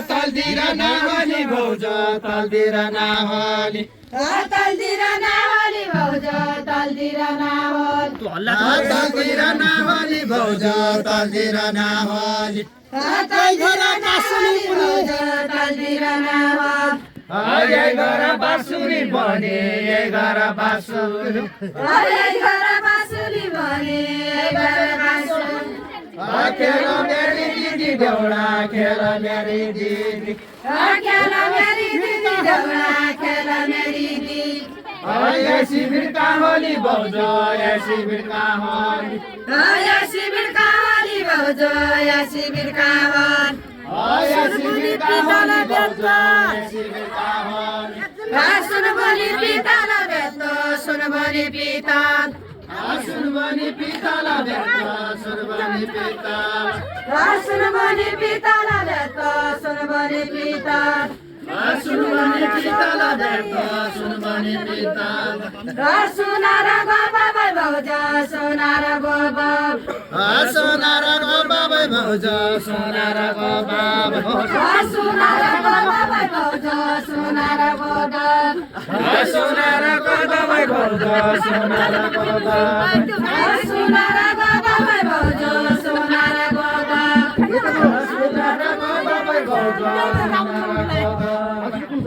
तलतिर नहोली भौज तलतिर नहोली तलतिर नहोली भौज तलतिर नहोली तलतिर नहोली भौज तलतिर नहोली तलतिर नहोली भौज तलतिर नहोली आय घर बाँसुरी बने घर बाँसुरी घर बाँसुरी बने घर बाँसुरी खेल मेरी दीदी देउडा खेल मेरी दीदी खेल मेरी दीदी देउडा खेल मेरी दीदी ये शिविर का होली भौज ये शिविर का होली या शिविर का होली भौज या शिविर का होली ये शिविर का होली भौज ये शिविर का होली सुन बोली पिताल बेतो सुन बोली पिताल सुन बनी पिताल बेतो सुन बनी पिताल सुन बोली पिताल बेतो सुन बोली पिताल सुन बनी पिताल बेतो सुन बनी पिताल सुनार बाबा भौज सुनार बाबा सोनार बाबा भौज सोनार बाबा सुनार बाबा भौज सुनार बाबा सोनार बाबा भौज सोनार बाबा सुनार बाबा भौज सुनार बाबा सोनार बाबा भौज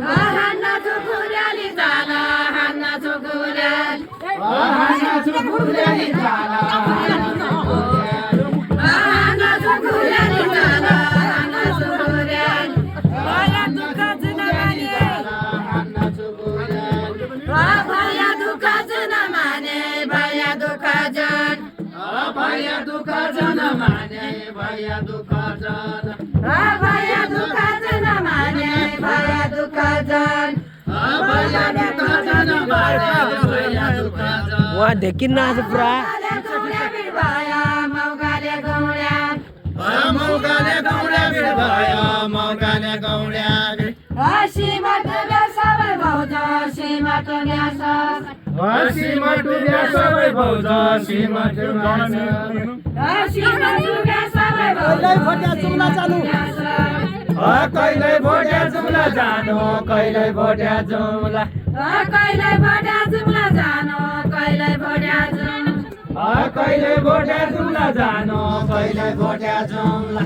हान्ना चुकुल्याली जाला हान्ना चुकुल्याली हाना चुकुल्याली जाला हान्ना चुकुल्याली जाला हान्ना चुकुल्याली भया दुःखच नमाने हाना चुकुल्याली भया दुःखच नमाने भया दुःखजन भया दुःख जन माने भया दुःख जन भया दुःखच नमाने भया दुःखजन भया दुःख जन माने भया दुःख जन वहाँ देखिन न आज पुरा मौगाले गौड्या मौकाले गौड्या भिड भयो मौकाले गौड्या सीमट सबै भौज सीमट सीमा टुब्या सबै भौज सीमा टुब्या सबै कहिल्यै भोट्या जुम्ला जानु कहिल्यै भोट्या जुम्ला कहिले भोट्या जुम्ला जानु कहिले भोट्या जुम कहिल्यै भोट्या जुम्ला जानु कहिल्यै भोट्या जुम्ला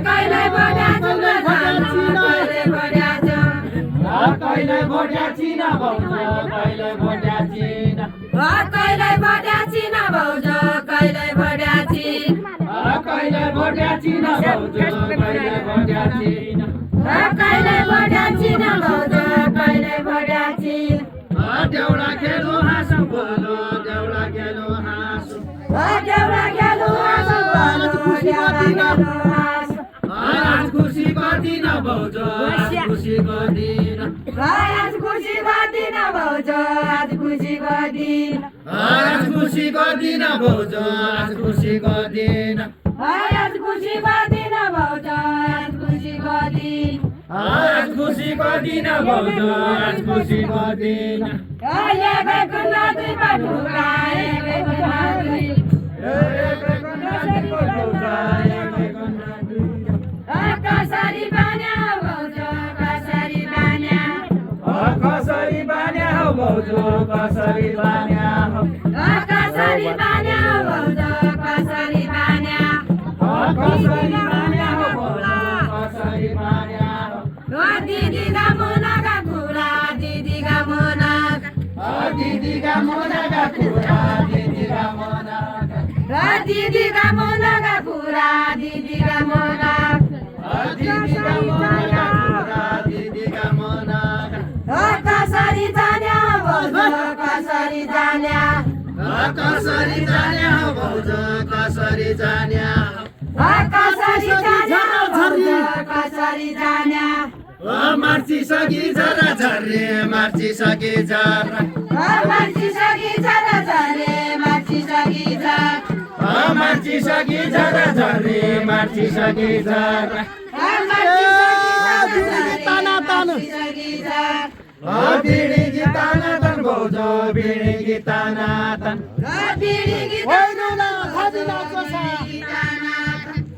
कहिले भोट्या जुम्ला जानु कहिले भोट्या जुम कहिल्यै भोट्या चिना भौज कहिल्यै भोट्या चिना कहिले भोट्या चिना भौज कहिले भोट्या चिन कहिल्यै भोट्या चिना भौज कहिल्यै भोट्या चिना कहिले भोट्या चिना भौज कहिले भोट्या चिन देउडा खेलो हाँसो बोलो देउडा खेलो हाँसो देउडा खेलो हाँसो बोलो देउडा खेलो हाँसो आज खुसी गर्दिन भौज आज खुसी गर्दिन आज खुसी गर्दिन भौज आज खुसी गर्दिन आज खुसी गर्दिन भौज आज खुसी गर्दिन आज खुसी गर्दिन भौज आज खुसी गर्दिन आज खुसी गर्दिन भौज आज खुसी गर्दिन एकैको नदी पटुका एकैको नदी कसरी बान्या भौज कसरी बान्या कसरी बान्या हो भौज कसरी बान्या हो कसरी बान्या भौज कसरी बान्या कसरी बान्या हो भौज कसरी बान्या हो दिदीका मुनाका कुरा दिदीका मुनाका दिदीका मुनाका कुरा दिदीका मुनाका दिदीका मुनाका कुरा दिदीका मुनाका दिदीका मुनाका कुरा दिदीका मुनाका कसरी जान्या भौज कसरी जान्या कसरी जान्या हो भौज कसरी जान्या कसरी जान्या भौज कसरी जान्या मार्ची सकी जरा झर्रे मार्ची सकी जरा मार्ची सकी जरा झरे मार्ची सकी झर मार्ची सकी जरा झर्रे मार्ची सकी जरा ताना ताना बिडी गीताना तन भौज बिडी गीताना तन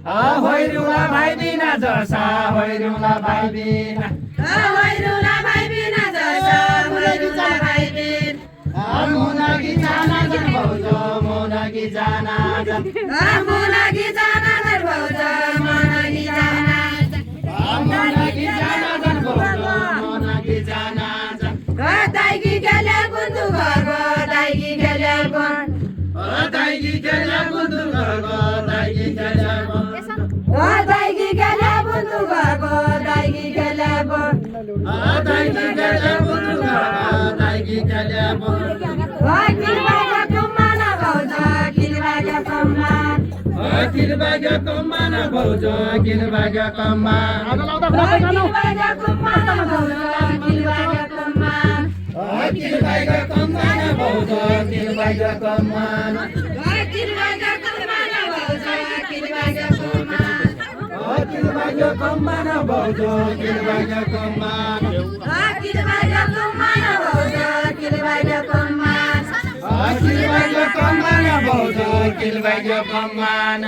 होइरुला भाइ बिना जसा होइरुला भाइ बिना होइरुला भाइ बिना जसा होइरुला भाइ बिन मुनाकी जाना जन भौजो मुनाकी जाना जन मुनाकी जाना जन भौजो मुनाकी जाना मुनाकी जाना जन भौजो मुनाकी जाना जन दाइकी गेले बुन्दु घरको दाइकी गेले बुन दाइकी गेले बुन्दु घरको दाइकी गेले बुन दाइकी गेले बुन्दु घरको दाइकी गेले बुन दाइकी गेले बुन्दु घरको दाइकी गेले बुन किलबागा कुम्मान भौजो किलबागा कुम्मान किलबागा कुम्मान भौजो किलबागा कुम्मान किलबागा कुम्मान भौजो किलबागा कुम्मान किलबागा कुम्मान भौजो किलबागा कुम्मान किलबागा कुम्मान भौजो किलबागा कुम्मान किलबागा कुम्मान भौजो किलबागा कुम्मान किलबागा कुम्मान भौजो किलबागा कुम्मान किलबागा कुम्मान भौजो किलबागा कुम्मान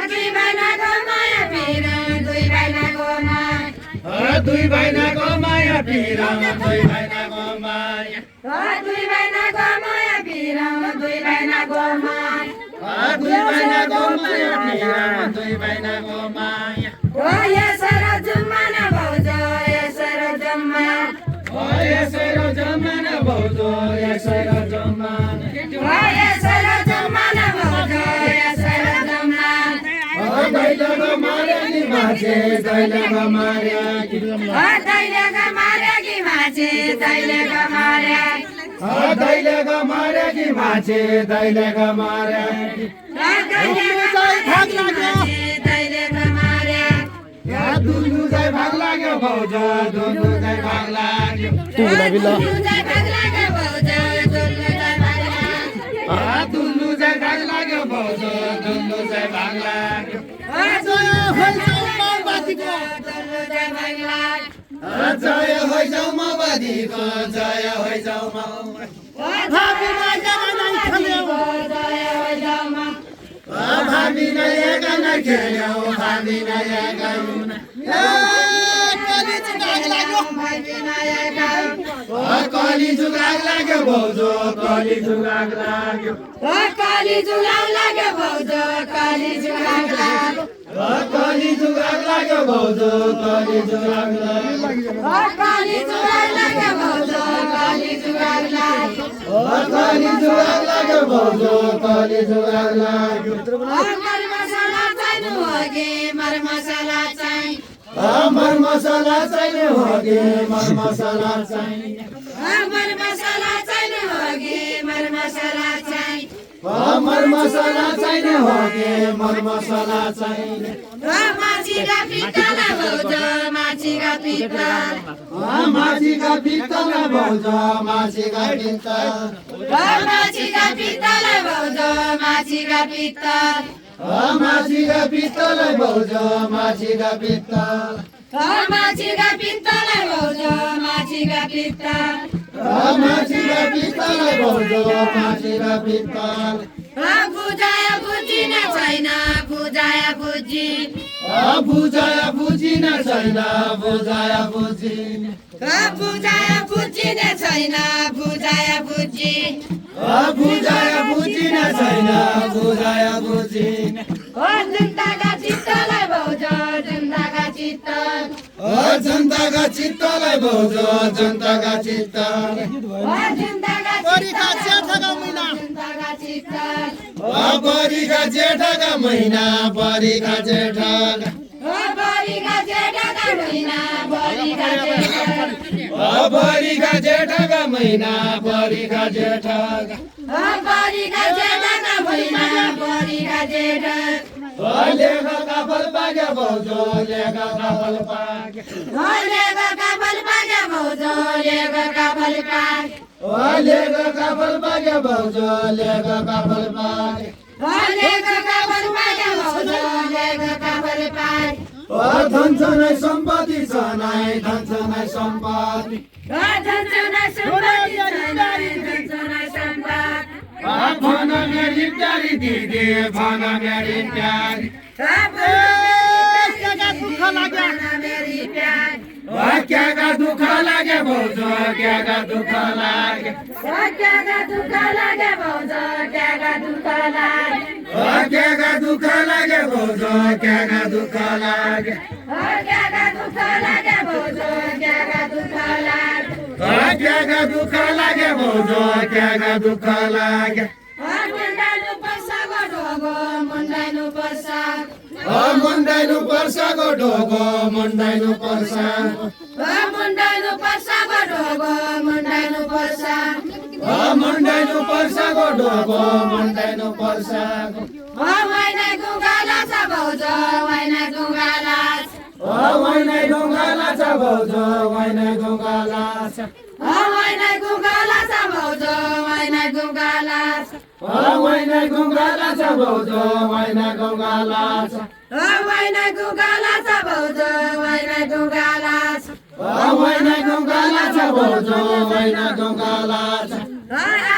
दुई महिनाको माया पिर दुई महिनाको माया दुई महिनाको माया पिर दुई महिनाको माया दुई महिनाको माया पिर दुई महिनाको माया दुई महिनाको माया पिर दुई महिनाको माया यसर जुम्मान भौजो यसर जुम्मान यसर जम्मान भौजो यसर जम्मान यसर जुम्मान भौजो यसर जुम्मान दैलेको मार्या कि माछे दैलेको मार्या कि दैलेको मार्या कि माछे दैलेको मार्या दैलेको मार्या कि माछे दैलेको मार्या दैलेको मार्या दुनु चाहिँ भाग लाग्यो भौजो दुनु चाहिँ भाग लाग्यो दुनु चाहिँ भाग लाग्यो भौजो दुनु चाहिँ भाग लाग्यो दुनु चाहिँ भाग लाग्यो भौजो दुनु चाहिँ भाग लाग्यो जय होइजाउ माओवादीको जय होइजाउ भावी नयाँ खेल्यौ भावी नयाँ कली जुगाग लाग्यो भौजो कली जुगाग लाग्यो काली जुगाग लाग्यो भौजो काली जुगाग लाग्यो कली जुगाग लाग्यो भौजो कली जुगाग लाग्यो काली जुगाग लाग्यो भौजो काली जुगाग लाग्यो कली जुगाग लाग्यो भौजो कली जुगाग लाग्यो मर मसाला चाहिनु होगे मर मसाला चाहिँ मर मसाला चाहिने होगे मर मसाला चाहिने मर मसाला चाहिनु होगे मर मसाला चाहिँ मर मसाला चाहिने होगे मर मसाला चाहिने माछीका पित्तल भौजो माछीका पित्तल माछीका पित्तल भौजो माछीका पित्तल माछीका पित्तल भौजो माछीका पित्तल माछीका पित्तल भौजो माछीका पित्तल माछीका पित्तल भौजो माछीका पित्तल माछीका पित्तल भौजो माछीका पित्तल बुझाया बुझिन छैन बुझाया बुझि बुझाया बुझिन छैन बुझाया बुझिन बुझाया बुझिन छैन बुझाया बुझि बुझाया बुझिन छैन बुझाया बुझिन जनताका चित्तलाई भौजो जनताका चित्तल जनताका चित्तलाई भौजो जनताका चित्तल जनताका चित्तल बरीका जेठका महिना बरीका जेठका बरीका जेठका महिना बरीका जेठक बरीका जेठका महिना बरीका जेठका बरीका जेठका महिना बरीका जेठक लेख काफल पाक्यो भौजो लेख काफल पाक्यो लेख काफल पाक्यो भौजो लेख काफल पाक्यो लेख काफल पाक्यो भौजो लेख काफल पाक्यो लेख काफल पाक्यो भौजो लेख काफल पाक्यो धन छ नै सम्पत्ति छ नै धन छ नै सम्पत्ति भान मेरी प्यारी दिदी भान मेरी प्यारी क्याका दुःख लागे भाउजू क्याका दुःख लागे क्याका दुःख लागे भाउजू क्याका दुःख लागे क्याका दुःख लागे भाउजू क्याका दुःख लागे क्याका दुःख लागे भाउजू क्याका दुःख लागे क्याका दुःख लागे भाउजू क्याका दुःख लागे मुन्डाइनु पर्साको ढोगो मुन्डाइनु पर्सा मुन्डाइनु पर्साको ढोगो मुन्डाइनु पर्सा मुन्डाइनु पर्साको ढोगो मुन्डाइनु पर्सा मुन्डाइनु पर्साको ढोगो मुन्डाइनु पर्साको वाइनाइ गुगाला छ भाउजू वाइनाइ गुगाला वाइनाइ ढुङ्गाला छ भाउजू वाइनाइ ढुङ्गाला छ वाइनाइ गुगाला छ भाउजू वाइनाइ गुगाला वाइनाइ ढुङ्गाला छ भाउजू वाइनाइ ढुङ्गाला छ वाइनाइ गुगाला छ भाउजू वाइनाइ गुगाला वाइनाइ ढुङ्गाला छ भाउजू वाइनाइ ढुङ्गाला छ